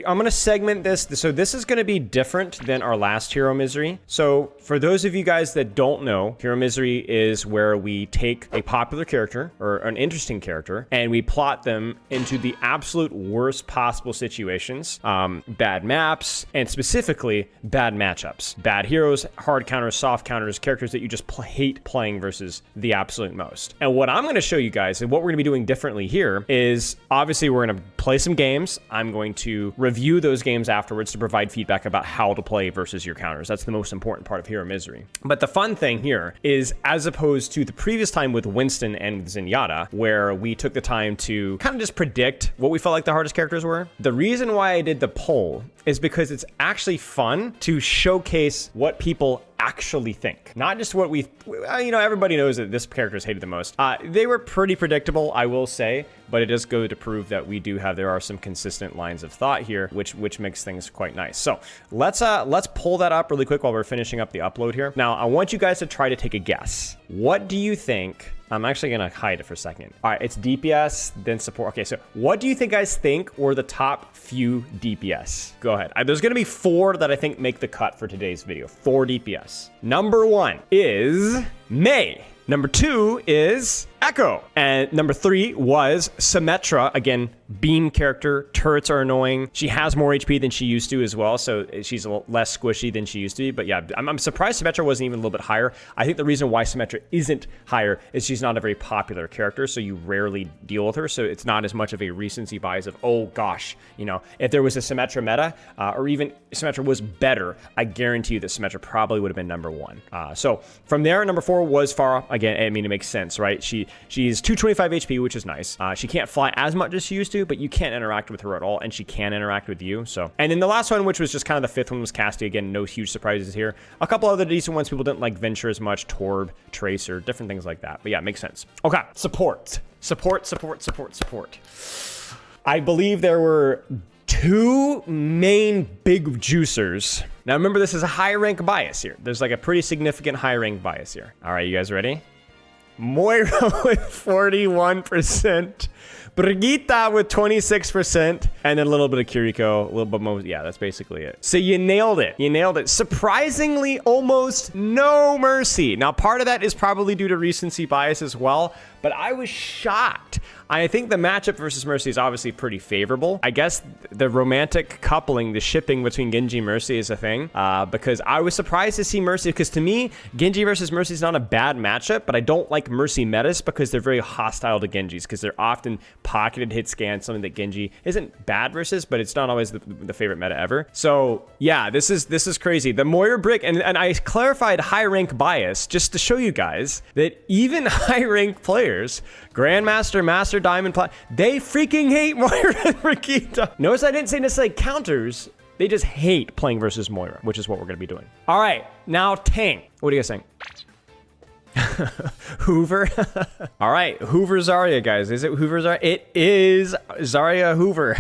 I'm gonna segment this. So this is gonna be different than our last Hero Misery. So for those of you guys that don't know, Hero Misery is where we take a popular character or an interesting character and we plot them into the absolute worst possible situations, bad maps, and specifically bad matchups, bad heroes, hard counters, soft counters, characters that you just hate playing versus the absolute most. And what I'm gonna show you guys and what we're gonna be doing differently here is obviously we're gonna play some games. I'm going to review those games afterwards to provide feedback about how to play versus your counters. That's the most important part of Hero Misery. But the fun thing here is, as opposed to the previous time with Winston and with Zenyatta, where we took the time to kind of just predict what we felt like the hardest characters were, the reason why I did the poll is because it's actually fun to showcase what people actually think, not just what we, you know, everybody knows that this character is hated the most. They were pretty predictable, I will say, but it does go to prove that there are some consistent lines of thought here, which makes things quite nice. So let's pull that up really quick while we're finishing up the upload here. Now, I want you guys to try to take a guess. What do you think? I'm actually gonna hide it for a second. All right, it's DPS, then support. Okay, so what do you think guys think were the top few DPS? Go ahead. There's gonna be 4 that I think make the cut for today's video. 4 DPS. Number 1 is Mei. Number 2 is Echo. And number 3 was Symmetra. Again, beam character. Turrets are annoying. She has more HP than she used to as well, so she's a little less squishy than she used to be. But yeah, I'm surprised Symmetra wasn't even a little bit higher. I think the reason why Symmetra isn't higher is she's not a very popular character, so you rarely deal with her. So it's not as much of a recency bias of, oh gosh, you know, if there was a Symmetra meta, or even Symmetra was better, I guarantee you that Symmetra probably would have been number 1. So from there, number 4 was Farah. Again, I mean, it makes sense, right? She's 225 HP, which is nice. She can't fly as much as she used to, but you can't interact with her at all, and she can interact with you. So, and then the last one, which was just kind of the 5th one, was Casty. Again, no huge surprises here. A couple other decent ones people didn't like Venture as much, Torb, Tracer, different things like that. But yeah, it makes sense. Okay, support. I believe there were 2 main big juicers. Now remember, this is a high rank bias here. There's like a pretty significant high rank bias here. All right, you guys ready? Moira with 41%, Brigitte with 26%, and then a little bit of Kiriko, a little bit more. Yeah, that's basically it. So you nailed it. You nailed it. Surprisingly, almost no Mercy. Now, part of that is probably due to recency bias as well, but I was shocked. I think the matchup versus Mercy is obviously pretty favorable. I guess the romantic coupling, the shipping between Genji and Mercy is a thing, because I was surprised to see Mercy, because to me, Genji versus Mercy is not a bad matchup, but I don't like Mercy metas because they're very hostile to Genjis, because they're often pocketed hit scan, something that Genji isn't bad versus, but it's not always the favorite meta ever. So yeah, this is crazy. The Moira Brick, and I clarified high rank bias just to show you guys that even high rank players, Grandmaster, Master, Diamond, Plat, they freaking hate Moira and Brigitte. Notice I didn't say necessarily counters. They just hate playing versus Moira, which is what we're going to be doing. All right, now tank. What are you guys saying? Hoover. All right, Hoover Zarya, guys. Is it Hoover Zarya? It is Zarya Hoover.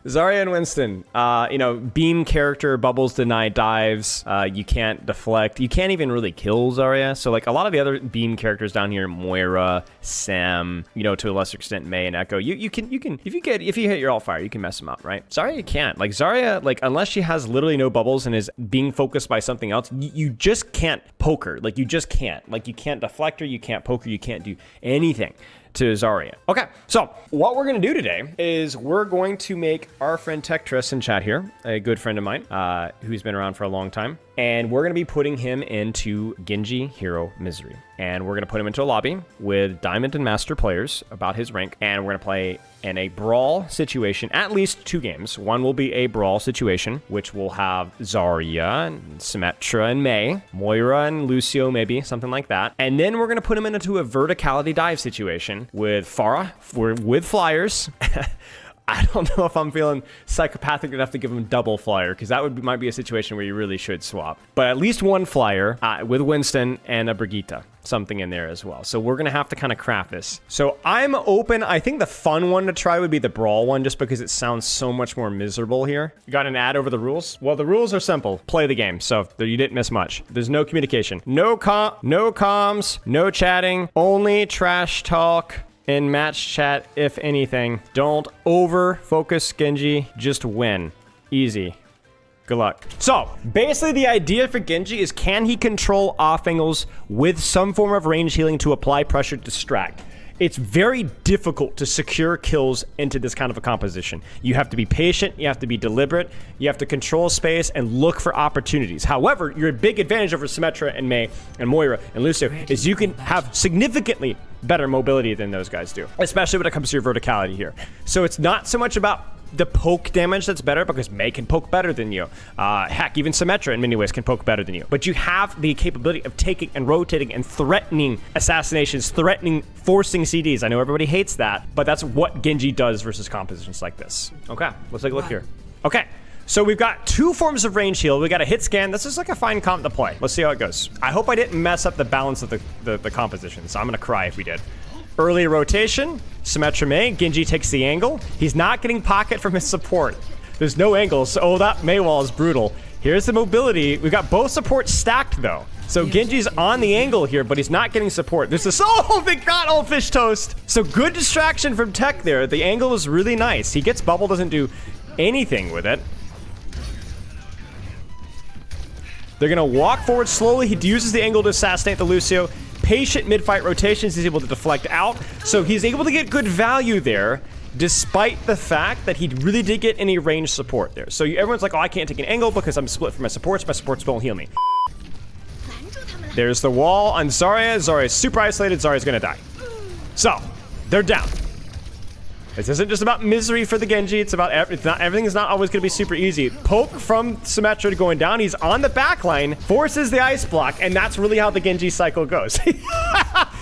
Zarya and Winston, you know, beam character, bubbles deny dives, you can't deflect, you can't even really kill Zarya. So like a lot of the other beam characters down here, Moira, Sam, you know, to a lesser extent Mei and Echo, you can if you hit your alt fire, you can mess them up, right? Zarya you can't. Like Zarya, like unless she has literally no bubbles and is being focused by something else, you just can't poke her. Like you just can't. Like you can't deflect her, you can't poke her, you can't do anything to Zarya. Okay, so what we're gonna do today is we're going to make our friend Tektress in chat here, a good friend of mine, who's been around for a long time, and we're gonna be putting him into Genji Hero Misery. And we're gonna put him into a lobby with Diamond and Master players about his rank, and we're gonna play in a brawl situation, at least 2 games. One will be a brawl situation, which will have Zarya, and Symmetra, and Mei, Moira and Lucio, maybe, something like that. And then we're gonna put him into a verticality dive situation with Farah, with flyers. I don't know if I'm feeling psychopathic enough to give him double flyer, because that might be a situation where you really should swap. But at least 1 flyer with Winston and a Brigitte, something in there as well. So we're gonna have to kind of craft this. So I'm open. I think the fun one to try would be the brawl one, just because it sounds so much more miserable here. You got an ad over the rules? Well, the rules are simple. Play the game, so you didn't miss much. There's no communication, no comms, no chatting, only trash talk in match chat, if anything. Don't over-focus Genji. Just win. Easy. Good luck. So, basically the idea for Genji is, can he control off angles with some form of range healing to apply pressure to distract? It's very difficult to secure kills into this kind of a composition. You have to be patient, you have to be deliberate, you have to control space and look for opportunities. However, your big advantage over Symmetra and Mei and Moira and Lucio is you can have significantly better mobility than those guys do, especially when it comes to your verticality here. So it's not so much about the poke damage that's better, because Mei can poke better than you. Heck, even Symmetra in many ways can poke better than you. But you have the capability of taking and rotating and threatening assassinations, forcing CDs. I know everybody hates that, but that's what Genji does versus compositions like this. Okay, let's take a look here. Okay, so we've got two forms of range heal. We got a hit scan. This is like a fine comp to play. Let's see how it goes. I hope I didn't mess up the balance of the composition, so I'm gonna cry if we did. Early rotation, Symmetra Mei, Genji takes the angle. He's not getting pocket from his support. There's no angles. Oh, that Mei wall is brutal. Here's the mobility. We've got both supports stacked though. So Genji's on the angle here, but he's not getting support. There's this, oh, they got all fish toast. So good distraction from Tech there. The angle is really nice. He gets bubble, doesn't do anything with it. They're gonna walk forward slowly. He uses the angle to assassinate the Lucio. Patient mid-fight rotations, he's able to deflect out. So he's able to get good value there, despite the fact that he really did get any range support there. So everyone's like, oh, I can't take an angle because I'm split from my supports. My supports won't heal me. There's the wall on Zarya. Zarya's super isolated. Zarya's gonna die. So, they're down. This isn't just about misery for the Genji. It's about everything is not always going to be super easy. Poke from Symmetra going down. He's on the back line, forces the ice block, and that's really how the Genji cycle goes.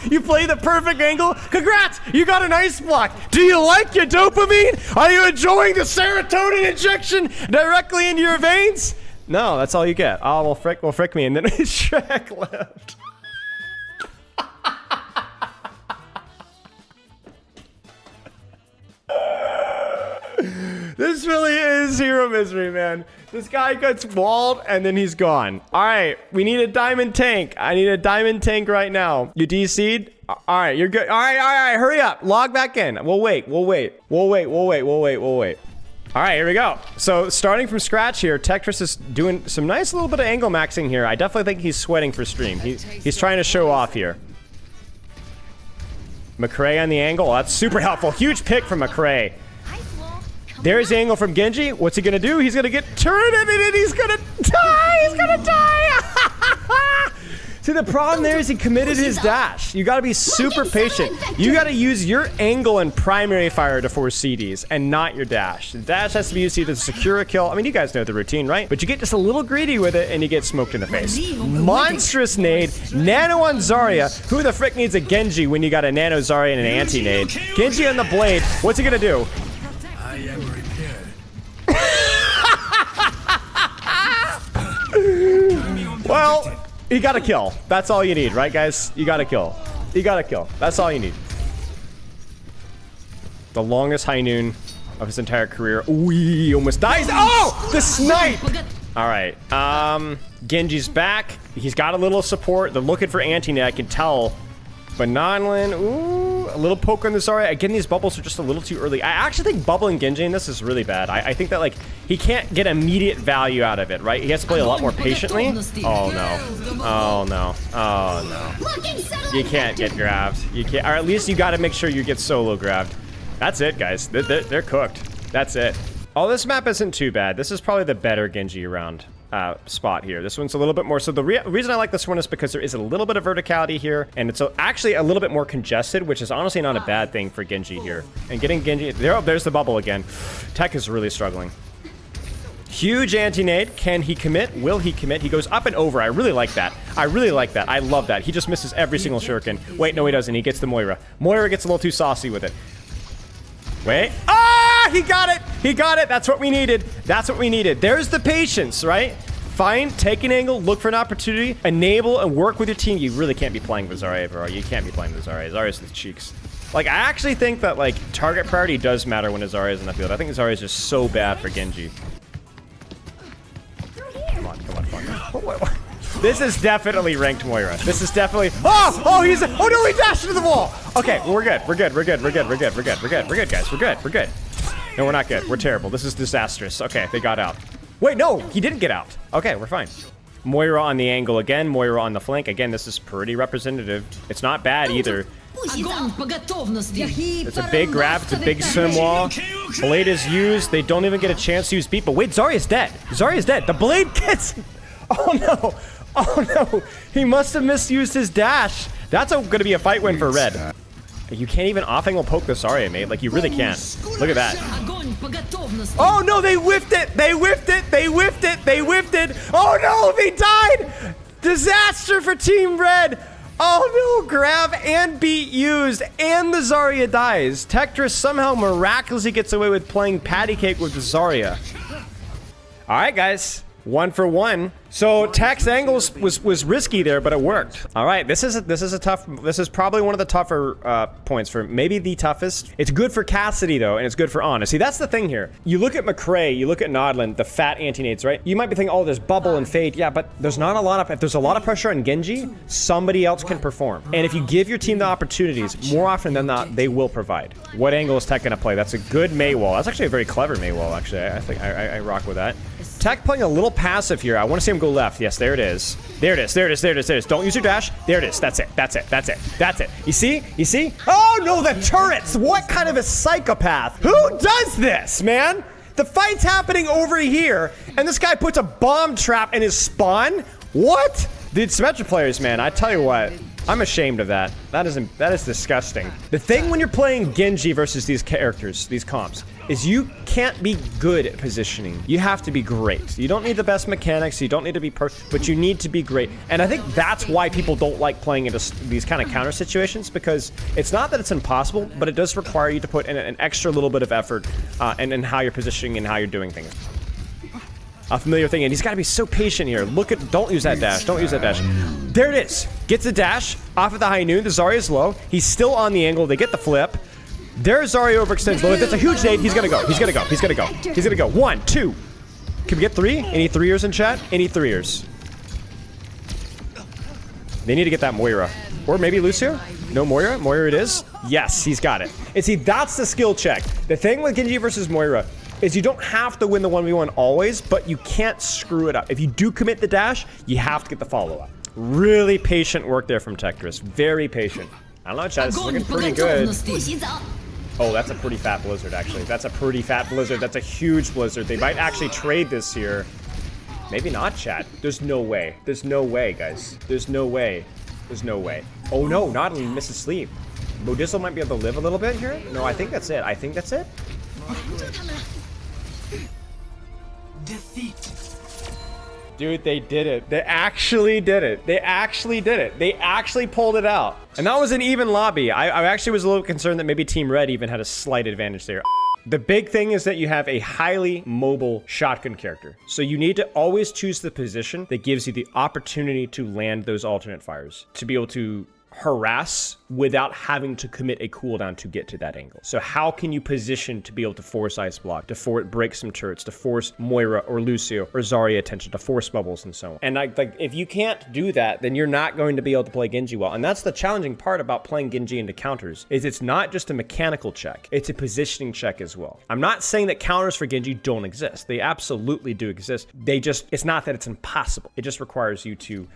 You play the perfect angle. Congrats! You got an ice block. Do you like your dopamine? Are you enjoying the serotonin injection directly into your veins? No, that's all you get. Oh, well, frick me, and then Shrek left. This really is hero misery, man. This guy gets walled and then he's gone. All right, we need a diamond tank. I need a diamond tank right now. You DC'd? All right, you're good. All right, hurry up. Log back in. We'll wait. All right, here we go. So starting from scratch here, Tetris is doing some nice little bit of angle maxing here. I definitely think he's sweating for stream. He's trying to show off here. McCrae on the angle. That's super helpful. Huge pick from McCrae. There's the angle from Genji. What's he gonna do? He's gonna get turreted and he's gonna die! He's gonna die! See, the problem there is he committed his dash. You gotta be super patient. You gotta use your angle and primary fire to force CDs and not your dash. The dash has to be used to either secure a kill. I mean, you guys know the routine, right? But you get just a little greedy with it and you get smoked in the face. Monstrous nade. Nano on Zarya. Who the frick needs a Genji when you got a Nano Zarya and an anti-nade? Genji on the blade. What's he gonna do? I am repaired. Well, he got a kill. That's all you need, right, guys? You got a kill. You got a kill. That's all you need. The longest high noon of his entire career. Ooh, he almost dies. Oh, the snipe! All right. Genji's back. He's got a little support. They're looking for anti-net, I can tell. But Nonlin, ooh, a little poke on this Zarya. Again, these bubbles are just a little too early. I actually think bubbling Genji in this is really bad. I think that, like, he can't get immediate value out of it, right? He has to play a lot more patiently. Oh, no. Oh, no. Oh, no. You can't get grabbed. You can't, or at least you got to make sure you get solo grabbed. That's it, guys. They're cooked. That's it. Oh, this map isn't too bad. This is probably the better Genji round. Spot here. This one's a little bit more. So the reason I like this one is because there is a little bit of verticality here, and it's actually a little bit more congested, which is honestly not a bad thing for Genji here. And getting Genji, there's the bubble again. Tech is really struggling. Huge anti-nade. Can he commit? Will he commit? He goes up and over. I really like that. I really like that. I love that. He just misses every single shuriken. Wait, no, he doesn't. He gets the Moira. Moira gets a little too saucy with it. Wait. Ah, he got it. He got it. That's what we needed. That's what we needed. There's the patience, right? Find, take an angle, look for an opportunity, enable, and work with your team. You really can't be playing with Zarya, bro. You can't be playing with Zarya. Zarya's the cheeks. Like, I actually think that, like, target priority does matter when a Zarya is in the field. I think Zarya is just so bad for Genji. Come on, come on, come on. This is definitely ranked Moira. This is definitely. Oh, he's. Oh no, he dashed into the wall. Okay, we're good. We're good, guys. We're good. No, we're not good. We're terrible. This is disastrous. Okay, they got out. Wait, no, he didn't get out. Okay, we're fine. Moira on the angle again. Moira on the flank. Again, this is pretty representative. It's not bad either. It's a big grab. It's a big sim wall. Blade is used. They don't even get a chance to use beat. But wait, Zarya's dead. Zarya's dead. The blade gets... Oh, no. Oh, no. He must have misused his dash. That's going to be a fight win for red. You can't even off-angle poke the Zarya, mate. Like, you really can't. Look at that. Oh, no, they whiffed it. They whiffed it. They whiffed it. They whiffed it. Oh, no, they died. Disaster for Team Red. Oh, no, grab and beat used, and the Zarya dies. Tektra somehow miraculously gets away with playing patty cake with the Zarya. All right, guys. 1 for 1. So Tech's angles was risky there, but it worked. All right, this is probably one of the tougher points for maybe the toughest. It's good for Cassidy though, and it's good for Ana. See, that's the thing here. You look at McCray, you look at Nodlin, the fat anti-nades, right? You might be thinking, oh, there's Bubble and Fade. Yeah, but there's not a lot of, if there's a lot of pressure on Genji, somebody else can perform. And if you give your team the opportunities, more often than not, they will provide. What angle is Tech gonna play? That's a good Mei wall. That's actually a very clever Mei wall, actually. I think I rock with that. Tech playing a little passive here. I want to see him go left. Yes, there it is. There it is. There it is. There it is. There it is. Don't use your dash. There it is. That's it. That's it. That's it. That's it. You see? You see? Oh, no, the turrets. What kind of a psychopath? Who does this, man? The fight's happening over here, and this guy puts a bomb trap in his spawn? What? Dude, Symmetra players, man, I tell you what. I'm ashamed of that. That is disgusting. The thing when you're playing Genji versus these characters, these comps, is you can't be good at positioning. You have to be great. You don't need the best mechanics. You don't need to be perfect, but you need to be great. And I think that's why people don't like playing into these kind of counter situations, because it's not that it's impossible, but it does require you to put in an extra little bit of effort in how you're positioning and how you're doing things. A familiar thing, and he's got to be so patient here. Look at, don't use that dash. Don't use that dash. There it is. Gets the dash off of the high noon. The Zarya is low. He's still on the angle. They get the flip. There's Zarya overextends low. That's a huge nade. He's gonna go. He's gonna go. He's gonna go. He's gonna go. 1, 2. Can we get 3? Any 3ers in chat? Any 3ers? They need to get that Moira. Or maybe Lucio? No Moira? Moira it is? Yes, he's got it. And see, that's the skill check. The thing with Genji versus Moira is you don't have to win the 1v1 always, but you can't screw it up. If you do commit the dash, you have to get the follow-up. Really patient work there from Tektra. Very patient. I don't know, chat, this is looking pretty good. Oh, that's a pretty fat blizzard, actually. That's a pretty fat blizzard. That's a huge blizzard. They might actually trade this here. Maybe not, chat. There's no way. There's no way, guys. There's no way. There's no way. Oh, no, not even misses sleep. Bodizzle might be able to live a little bit here. No, I think that's it. I think that's it. Defeat. Dude, they did it. They actually did it. They actually did it. They actually pulled it out. And that was an even lobby. I actually was a little concerned that maybe Team Red even had a slight advantage there. The big thing is that you have a highly mobile shotgun character. So you need to always choose the position that gives you the opportunity to land those alternate fires, to be able to harass without having to commit a cooldown to get to that angle. So how can you position to be able to force ice block, to break some turrets, to force Moira or Lucio or Zarya attention, to force bubbles and so on. And like if you can't do that, then you're not going to be able to play Genji well. And that's the challenging part about playing Genji into counters, is it's not just a mechanical check, it's a positioning check as well. I'm not saying that counters for Genji don't exist. They absolutely do exist. It's not that it's impossible. It just requires you to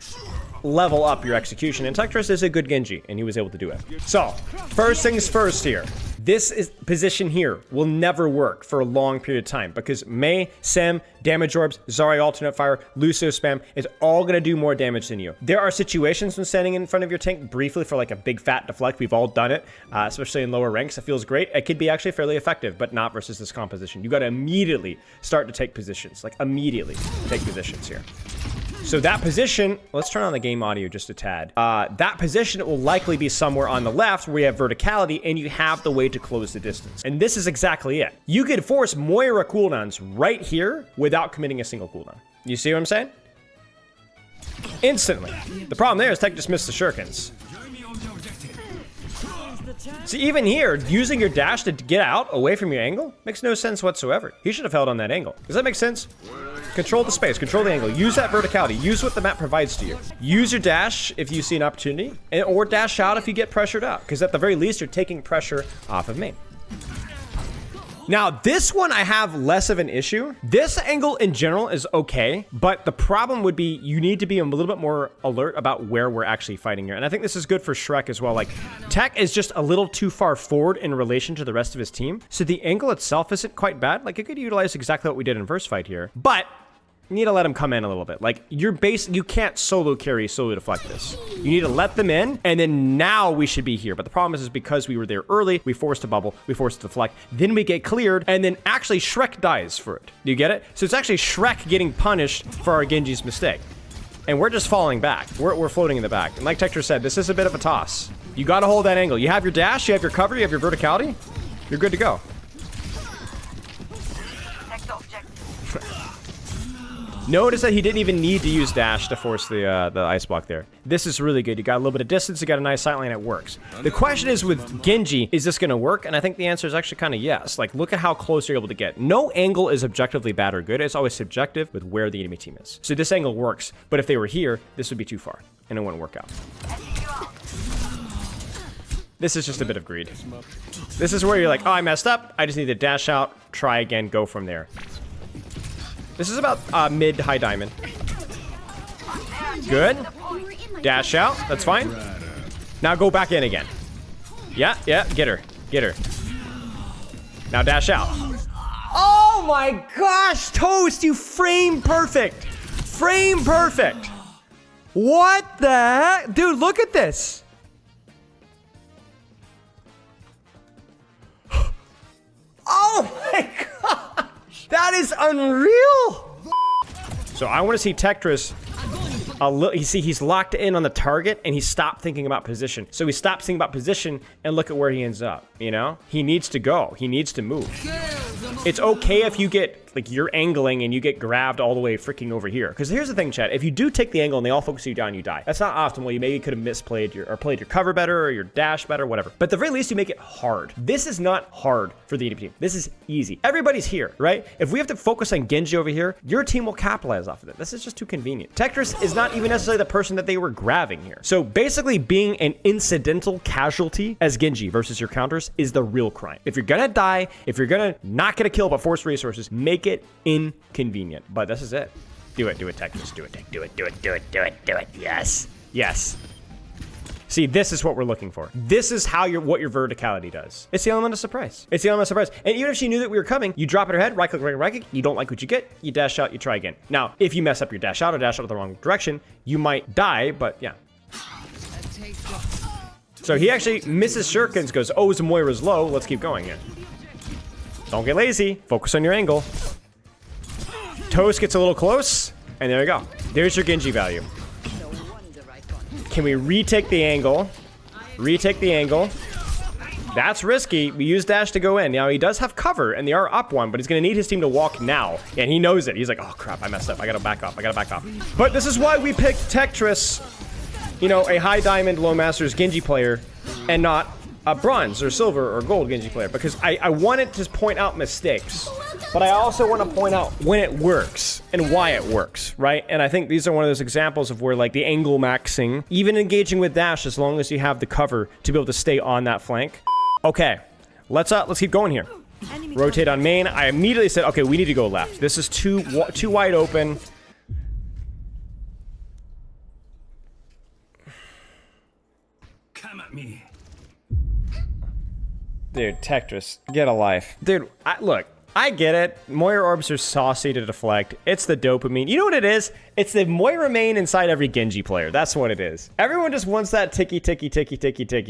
level up your execution. And Tektra is a good Genji, and he was able to do it. So, first things first here. This position here will never work for a long period of time because Mei, Sem, damage orbs, Zarya alternate fire, Lucio spam is all going to do more damage than you. There are situations when standing in front of your tank briefly for like a big fat deflect. We've all done it, especially in lower ranks. It feels great. It could be actually fairly effective, but not versus this composition. You got to immediately start to take positions, like immediately take positions here. So that position, let's turn on the game audio just a tad. That position will likely be somewhere on the left where we have verticality and you have the way to close the distance. And this is exactly it. You could force Moira cooldowns right here without committing a single cooldown. You see what I'm saying? Instantly. The problem there is Tech just missed the shurikens. See, even here, using your dash to get out away from your angle makes no sense whatsoever. He should have held on that angle. Does that make sense? Control the space, control the angle, use that verticality, use what the map provides to you. Use your dash if you see an opportunity, or dash out if you get pressured out, because at the very least, you're taking pressure off of main. Now, this one I have less of an issue. This angle in general is okay, but the problem would be you need to be a little bit more alert about where we're actually fighting here. And I think this is good for Shrek as well. Like, Tech is just a little too far forward in relation to the rest of his team. So the angle itself isn't quite bad. Like, it could utilize exactly what we did in first fight here. But you need to let him come in a little bit. Like, you can't solo carry, solo deflect this. You need to let them in, and then now we should be here. But the problem is because we were there early, we forced a bubble, we forced a deflect, then we get cleared, and then actually Shrek dies for it. Do you get it? So it's actually Shrek getting punished for our Genji's mistake. And we're just falling back. We're floating in the back. And like Tector said, this is a bit of a toss. You gotta hold that angle. You have your dash, you have your cover, you have your verticality, you're good to go. Notice that he didn't even need to use dash to force the ice block there. This is really good. You got a little bit of distance, you got a nice sight line, it works. The question is with Genji, is this gonna work? And I think the answer is actually kind of yes. Like, look at how close you're able to get. No angle is objectively bad or good. It's always subjective with where the enemy team is. So this angle works, but if they were here, this would be too far, and it wouldn't work out. This is just a bit of greed. This is where you're like, oh, I messed up. I just need to dash out, try again, go from there. This is about mid to high diamond. Good. Dash out. That's fine. Now go back in again. Yeah, get her. Get her. Now dash out. Oh my gosh, Toast, you frame perfect. Frame perfect. What the heck? Dude, look at this. Oh my god. That is unreal! So I want to see Tectris a little. You see, he's locked in on the target, and he stopped thinking about position. So he stops thinking about position, and look at where he ends up, you know? He needs to go. He needs to move. It's okay if you get, like, you're angling and you get grabbed all the way freaking over here. Because here's the thing, Chad. If you do take the angle and they all focus you down, you die. That's not optimal. You maybe could have misplayed or played your cover better or your dash better, whatever. But at the very least, you make it hard. This is not hard for the enemy team. This is easy. Everybody's here, right? If we have to focus on Genji over here, your team will capitalize off of it. This is just too convenient. Tectris is not even necessarily the person that they were grabbing here. So basically being an incidental casualty as Genji versus your counters is the real crime. If you're gonna die, if you're gonna not get a kill but force resources, make it inconvenient. But this is it. Do it, Tectris. Do it. Yes. See, this is what we're looking for. This is how what your verticality does. It's the element of surprise. It's the element of surprise. And even if she knew that we were coming, you drop at her head, right click, you don't like what you get, you dash out, you try again. Now, if you mess up your dash out or dash out the wrong direction, you might die, but yeah. So he actually misses Shurikens, goes, oh, Moira's low, let's keep going here. Don't get lazy, focus on your angle. Toast gets a little close, and there you go. There's your Genji value. Can we retake the angle? Retake the angle. That's risky. We use dash to go in. Now, he does have cover, and they are up one, but he's going to need his team to walk now. And he knows it. He's like, oh, crap, I messed up. I got to back off. But this is why we picked Tectris, you know, a high diamond, low masters Genji player, and not a bronze or silver or gold Genji player. Because I wanted to point out mistakes, but I also want to point out when it works and why it works, right? And I think these are one of those examples of where, like, the angle maxing, even engaging with dash, as long as you have the cover to be able to stay on that flank. Okay, let's keep going here. Rotate on main. I immediately said, okay, we need to go left. This is too wide open. Come at me. Dude, Tectris, get a life. Dude, look, I get it. Moira orbs are saucy to deflect. It's the dopamine. You know what it is? It's the Moira main inside every Genji player. That's what it is. Everyone just wants that ticky,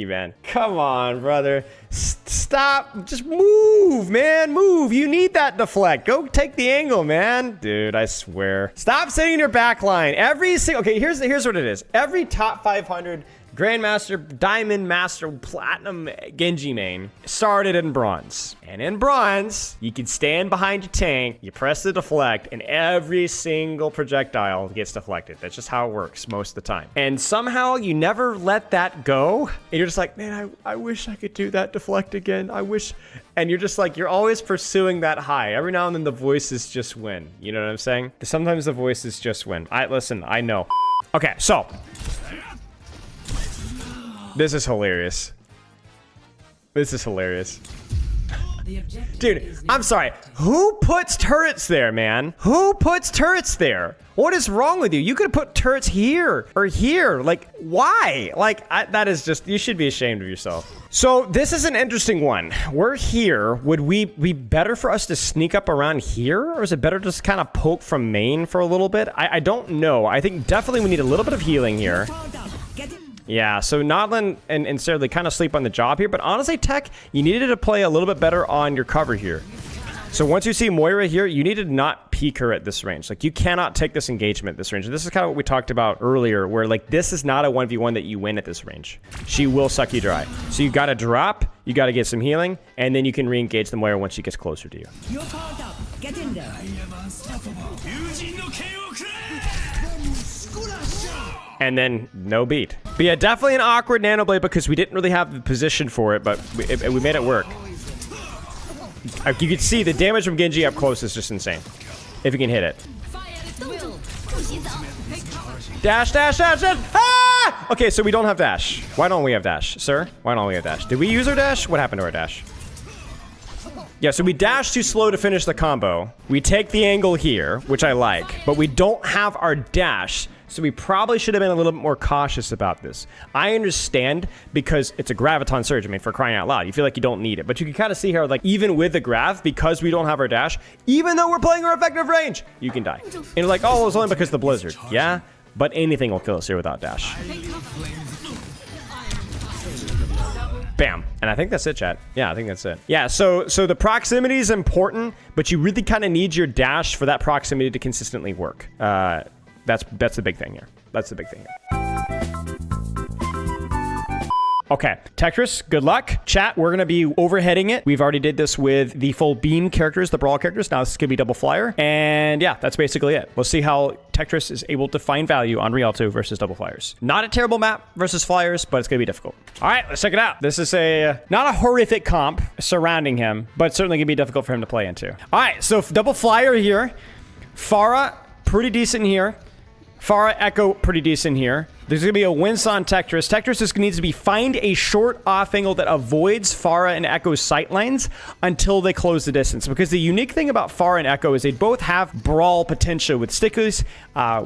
man. Come on, brother. Stop. Just move, man. Move. You need that deflect. Go take the angle, man. Dude, I swear. Stop sitting in your back line. Okay, here's what it is. Every top 500 Grandmaster, Diamond Master, Platinum Genji main started in bronze. And in bronze, you can stand behind your tank, you press the deflect, and every single projectile gets deflected. That's just how it works most of the time. And somehow you never let that go. And you're just like, man, I wish I could do that deflect again. I wish. And you're just like, you're always pursuing that high. Every now and then the voices just win. You know what I'm saying? Sometimes the voices just win. Listen, I know. Okay, so. This is hilarious. This is hilarious. Dude, I'm sorry. Who puts turrets there, man? Who puts turrets there? What is wrong with you? You could have put turrets here or here. Like, why? Like, that is just, you should be ashamed of yourself. So this is an interesting one. We're here. Would we be better for us to sneak up around here? Or is it better to just kind of poke from main for a little bit? I don't know. I think definitely we need a little bit of healing here. Yeah, so Nodlin and Sarah kind of sleep on the job here, but honestly, Tech, you needed to play a little bit better on your cover here. So once you see Moira here, you need to not peek her at this range. Like, you cannot take this engagement at this range. This is kind of what we talked about earlier, where, like, this is not a 1v1 that you win at this range. She will suck you dry. So you got to drop, you got to get some healing, and then you can re-engage the Moira once she gets closer to you. You're powered up. Get in there. And then no beat. But yeah, definitely an awkward nano blade because we didn't really have the position for it, but we made it work. You can see the damage from Genji up close is just insane. If you can hit it. Dash, dash, dash, dash. Ah! Okay, so we don't have dash. Why don't we have dash, sir? Why don't we have dash? Did we use our dash? What happened to our dash? Yeah, so we dash too slow to finish the combo. We take the angle here, which I like, but we don't have our dash. So we probably should have been a little bit more cautious about this. I understand because it's a graviton surge. I mean, for crying out loud, you feel like you don't need it. But you can kind of see here, like, even with the grav, because we don't have our dash, even though we're playing our effective range, you can die. And you're like, oh, it's only because of the blizzard. Yeah, but anything will kill us here without dash. Bam. And I think that's it, chat. Yeah, I think that's it. Yeah, so the proximity is important, but you really kind of need your dash for that proximity to consistently work. That's the big thing here. That's the big thing here. Okay, Tetris, good luck. Chat, we're going to be overheading it. We've already did this with the full beam characters, the brawl characters. Now this is going to be double flyer. And yeah, that's basically it. We'll see how Tetris is able to find value on Rialto versus double flyers. Not a terrible map versus flyers, but it's going to be difficult. All right, let's check it out. This is not a horrific comp surrounding him, but certainly going to be difficult for him to play into. All right, so double flyer here. Pharah, pretty decent here. Pharah, Echo, pretty decent here. There's going to be a Winston on Tetris. Tetris just needs to be find a short off angle that avoids Pharah and Echo's sight lines until they close the distance. Because the unique thing about Pharah and Echo is they both have brawl potential with stickies,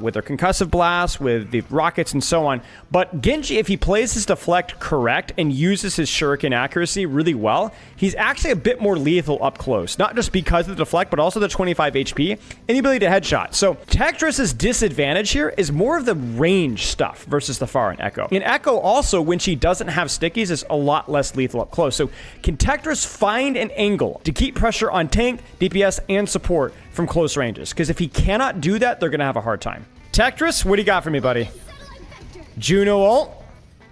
with their concussive blast, with the rockets and so on. But Genji, if he plays his deflect correct and uses his shuriken accuracy really well, he's actually a bit more lethal up close. Not just because of the deflect, but also the 25 HP and the ability to headshot. So Tetris's disadvantage here is more of the range stuff versus the Pharah and Echo. And Echo also, when she doesn't have stickies, is a lot less lethal up close. So can Tetris find an angle to keep pressure on tank, DPS, and support from close ranges? Because if he cannot do that, they're going to have a hard time. Tetris, what do you got for me, buddy? Juno ult.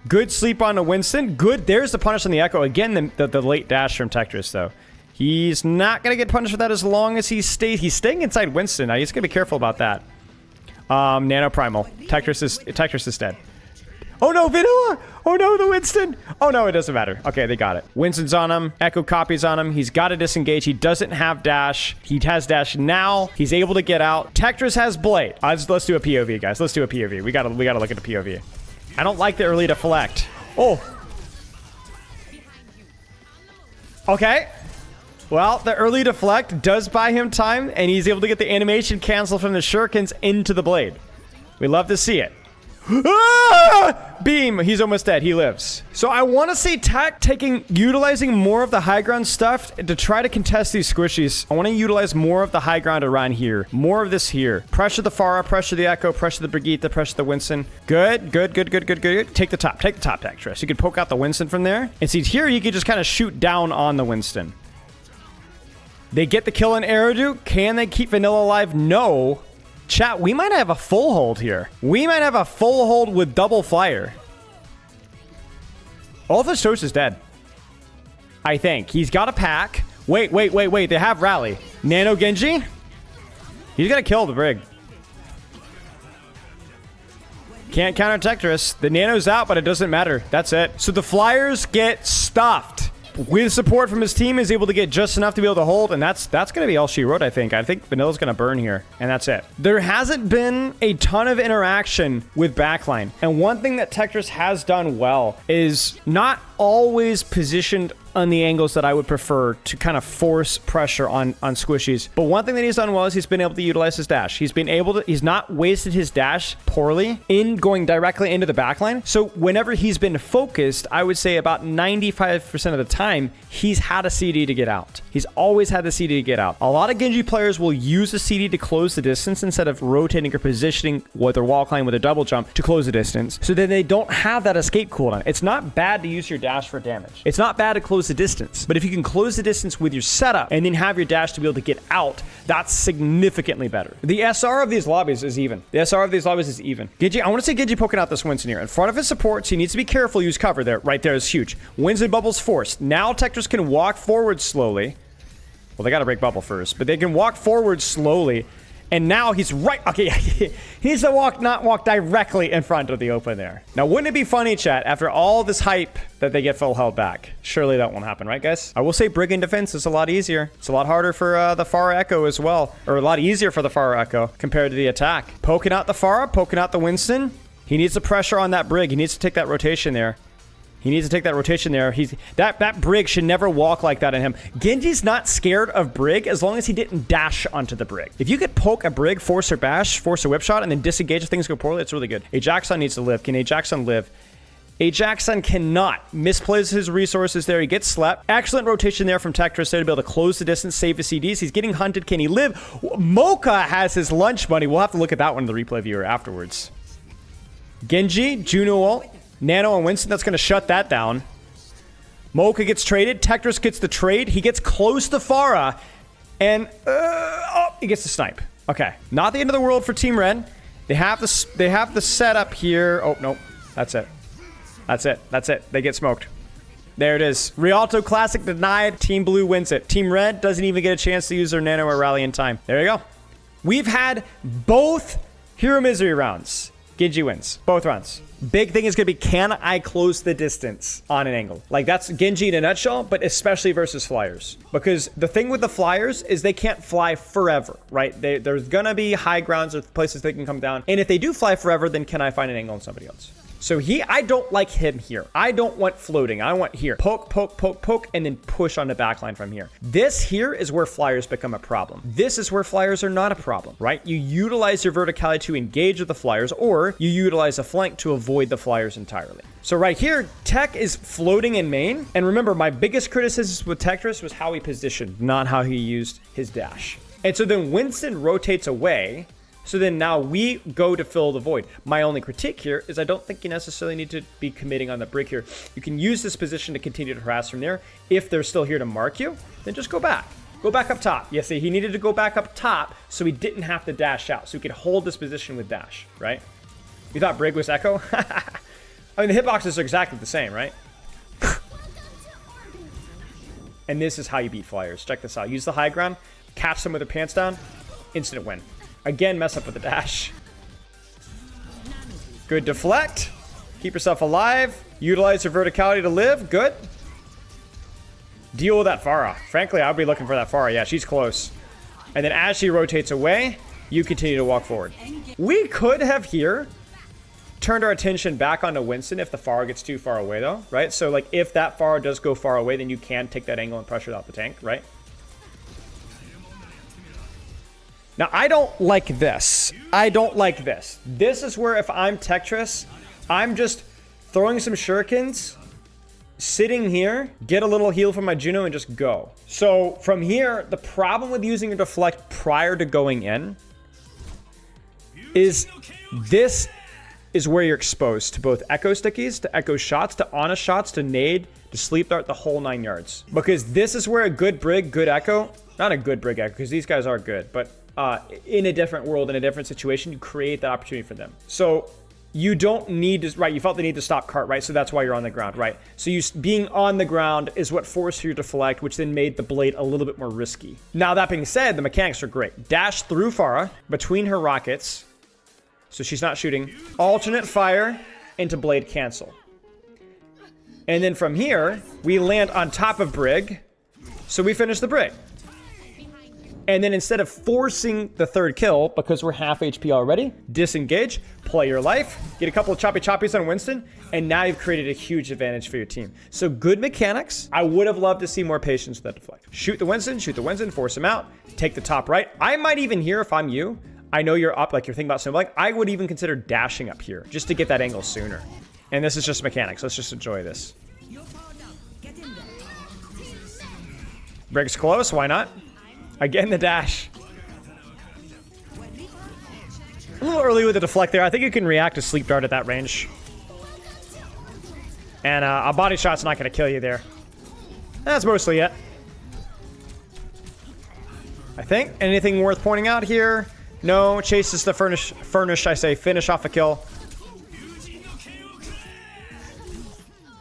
Good sleep on the Winston. Good. There's the punish on the Echo. Again, the late dash from Tetris, though. He's not going to get punished for that as long as he's staying inside Winston. Now, he's going to be careful about that. Nano Primal. Tetris is dead. Oh no, Vanilla! Oh no, the Winston! Oh no, it doesn't matter. Okay, they got it. Winston's on him. Echo copies on him. He's got to disengage. He doesn't have dash. He has dash now. He's able to get out. Tetris has Blade. Let's do a POV, guys. Let's do a POV. We gotta look at the POV. I don't like the early deflect. Oh. Okay. Well, the early deflect does buy him time, and he's able to get the animation cancel from the shurikens into the blade. We love to see it. Ah! Beam. He's almost dead. He lives. So I want to see Tech utilizing more of the high ground stuff to try to contest these squishies. I want to utilize more of the high ground around here. More of this here. Pressure the Pharah, pressure the Echo, pressure the Brigitte, pressure the Winston. Good. Take the top, Tetris. You can poke out the Winston from there. And see, here you can just kind of shoot down on the Winston. They get the kill in Aerodu. Can they keep Vanilla alive? No. Chat, we might have a full hold here. We might have a full hold with double flyer. All of his toast is dead. I think. He's got a pack. Wait. They have rally. Nano Genji? He's gonna kill the Brig. Can't counter Tetris. The Nano's out, but it doesn't matter. That's it. So the Flyers get stuffed. With support from his team, is able to get just enough to be able to hold, and that's going to be all she wrote, I think. I think Vanilla's going to burn here, and that's it. There hasn't been a ton of interaction with backline, and one thing that Tetris has done well is not always positioned on the angles that I would prefer to kind of force pressure on squishies. But one thing that he's done well is he's been able to utilize his dash. He's not wasted his dash poorly in going directly into the backline. So whenever he's been focused, I would say about 95% of the time, he's had a CD to get out. He's always had the CD to get out. A lot of Genji players will use a CD to close the distance instead of rotating or positioning with their wall climb with a double jump to close the distance. So then they don't have that escape cooldown. It's not bad to use your dash for damage. It's not bad to close the distance, but if you can close the distance with your setup and then have your dash to be able to get out, that's significantly better. The SR of these lobbies is even. Genji, I want to see Genji poking out this Winston here. In front of his supports, he needs to be careful, use cover there. Right there is huge. Winston bubbles forced. Now Tetris can walk forward slowly. Well, they got to break bubble first, but they can walk forward slowly. And now he's right. Okay, he needs to not walk directly in front of the open there. Now, wouldn't it be funny, chat, after all this hype that they get full held back? Surely that won't happen, right, guys? I will say Brig in defense is a lot easier. It's a lot harder for the Pharah Echo as well. Or a lot easier for the Pharah Echo compared to the attack. Poking out the Pharah, poking out the Winston. He needs the pressure on that Brig. He needs to take that rotation there. That Brig should never walk like that in him. Genji's not scared of Brig as long as he didn't dash onto the Brig. If you could poke a Brig, force her bash, force a whip shot, and then disengage if things go poorly, it's really good. Ajaxon needs to live. Can Ajaxon live? Ajaxon cannot. Misplays his resources there. He gets slept. Excellent rotation there from Tetris there to be able to close the distance, save his CDs. He's getting hunted. Can he live? Mocha has his lunch money. We'll have to look at that one in the replay viewer afterwards. Genji, Juno ult. Nano and Winston, that's going to shut that down. Mocha gets traded. Tetris gets the trade. He gets close to Pharah. And, he gets the snipe. Okay. Not the end of the world for Team Red. They have the setup here. Oh, no. That's it. They get smoked. There it is. Rialto Classic denied. Team Blue wins it. Team Red doesn't even get a chance to use their Nano or Rally in time. There you go. We've had both Hero Misery rounds. Genji wins. Both rounds. Big thing is going to be, can I close the distance on an angle? Like, that's Genji in a nutshell, but especially versus Flyers. Because the thing with the Flyers is they can't fly forever, right? There's going to be high grounds or places they can come down. And if they do fly forever, then can I find an angle on somebody else? So I don't like him here. I don't want floating. I want here. Poke, and then push on the backline from here. This here is where Flyers become a problem. This is where Flyers are not a problem, right? You utilize your verticality to engage with the Flyers, or you utilize a flank to avoid the Flyers entirely. So right here, Tech is floating in main. And remember, my biggest criticism with Tetris was how he positioned, not how he used his dash. And so then Winston rotates away. So then now we go to fill the void. My only critique here is I don't think you necessarily need to be committing on the Brig here. You can use this position to continue to harass from there. If they're still here to mark you, then just go back. Go back up top. Yes, he needed to go back up top so he didn't have to dash out. So he could hold this position with dash, right? You thought Brig was Echo? I mean, the hitboxes are exactly the same, right? And this is how you beat Flyers. Check this out. Use the high ground, catch them with their pants down, instant win. Again, mess up with the dash. Good deflect. Keep yourself alive. Utilize your verticality to live. Good. Deal with that Pharah. Frankly, I'll be looking for that Pharah. Yeah, she's close. And then as she rotates away, you continue to walk forward. We could have here turned our attention back onto Winston if the Pharah gets too far away, though, right? So, like, if that Pharah does go far away, then you can take that angle and pressure out the tank, right? Now, I don't like this. This is where if I'm Tetris, I'm just throwing some shurikens, sitting here, get a little heal from my Juno, and just go. So from here, the problem with using your deflect prior to going in is this is where you're exposed to both echo stickies, to echo shots, to honest shots, to nade, to sleep dart, the whole 9 yards. Because this is where a good Brig, good echo, not a good Brig echo, because these guys are good, but in a different world, in a different situation, you create that opportunity for them. So you don't need to, right, you felt the need to stop cart, right? So that's why you're on the ground, right? So being on the ground is what forced you to deflect, which then made the blade a little bit more risky. Now, that being said, the mechanics are great. Dash through Farah, between her rockets, so she's not shooting. Alternate fire into blade cancel. And then from here, we land on top of Brig, so we finish the Brig. And then instead of forcing the third kill, because we're half HP already, disengage, play your life, get a couple of choppy choppies on Winston, and now you've created a huge advantage for your team. So good mechanics. I would have loved to see more patience with that deflect. Shoot the Winston, force him out, take the top right. I might even here, if I'm you, I know you're up, like you're thinking about something like, I would even consider dashing up here, just to get that angle sooner. And this is just mechanics. Let's just enjoy this. Brig's close, why not? Again, the dash. A little early with the deflect there. I think you can react to sleep dart at that range. And a body shot's not going to kill you there. That's mostly it. I think. Anything worth pointing out here? No. Chases the finish off a kill.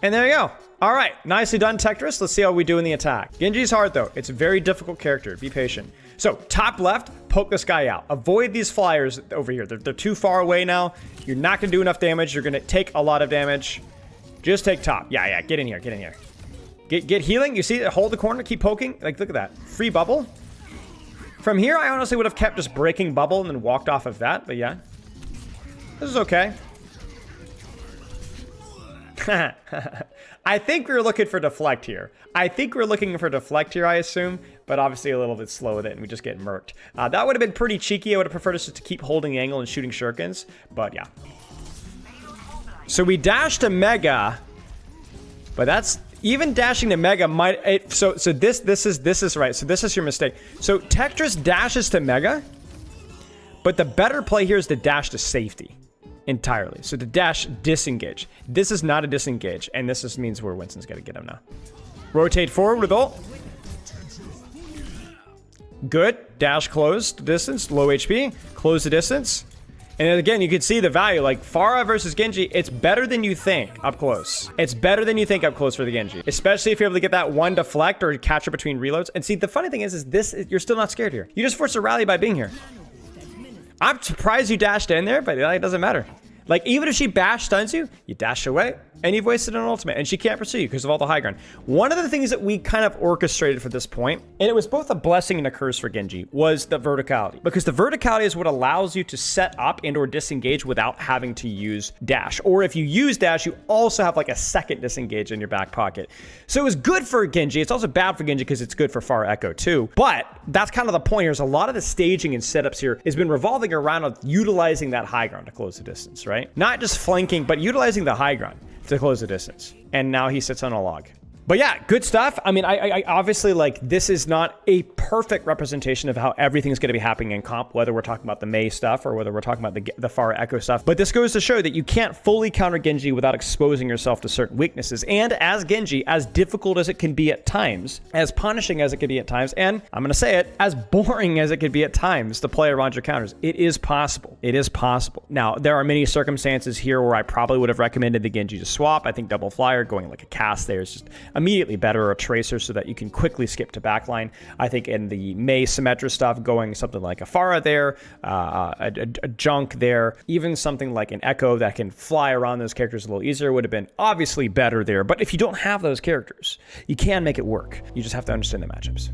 And there you go. All right, nicely done, Tetris. Let's see how we do in the attack. Genji's hard, though. It's a very difficult character. Be patient. So, top left, poke this guy out. Avoid these flyers over here. They're too far away now. You're not going to do enough damage. You're going to take a lot of damage. Just take top. Yeah, get in here, get in here. Get healing. You see it? Hold the corner, keep poking. Like, look at that. Free bubble. From here, I honestly would have kept just breaking bubble and then walked off of that, but yeah. This is okay. I think we were looking for deflect here. I assume, but obviously a little bit slow with it, and we just get murked. That would have been pretty cheeky. I would have preferred us to keep holding the angle and shooting shurikens, but yeah. So we dashed to Mega, but that's even dashing to Mega might. So this is right. So this is your mistake. So Tetris dashes to Mega, but the better play here is to dash to safety. Entirely. So the dash, disengage. This is not a disengage, and this just means where Winston's got to get him now. Rotate forward with ult. Good. Dash close the distance. Low HP. Close the distance. And then again, you can see the value. Like Farah versus Genji, it's better than you think up close. It's better than you think up close for the Genji. Especially if you're able to get that one deflect or catch her between reloads. And see, the funny thing is you're still not scared here. You just forced a rally by being here. I'm surprised you dashed in there, but it doesn't matter. Like, even if she bash stuns you, you dash away, and you've wasted an ultimate, and she can't pursue you because of all the high ground. One of the things that we kind of orchestrated for this point, and it was both a blessing and a curse for Genji, was the verticality. Because the verticality is what allows you to set up and or disengage without having to use dash. Or if you use dash, you also have like a second disengage in your back pocket. So it was good for Genji. It's also bad for Genji because it's good for Farah Echo too. But that's kind of the point here, is a lot of the staging and setups here has been revolving around of utilizing that high ground to close the distance, right? Not just flanking, but utilizing the high ground to close the distance. And now he sits on a log. But yeah, good stuff. I mean, I obviously, like, this is not a perfect representation of how everything's going to be happening in comp, whether we're talking about the Mei stuff or whether we're talking about the Farah Echo stuff. But this goes to show that you can't fully counter Genji without exposing yourself to certain weaknesses. And as Genji, as difficult as it can be at times, as punishing as it can be at times, and I'm going to say it, as boring as it can be at times to play around your counters, it is possible. It is possible. Now, there are many circumstances here where I probably would have recommended the Genji to swap. I think double flyer, going like a cast there is just immediately better, or a tracer so that you can quickly skip to backline. I think in the Mei Symmetra stuff, going something like a Farah there, a Junk there, even something like an Echo that can fly around those characters a little easier would have been obviously better there. But if you don't have those characters, you can make it work. You just have to understand the matchups.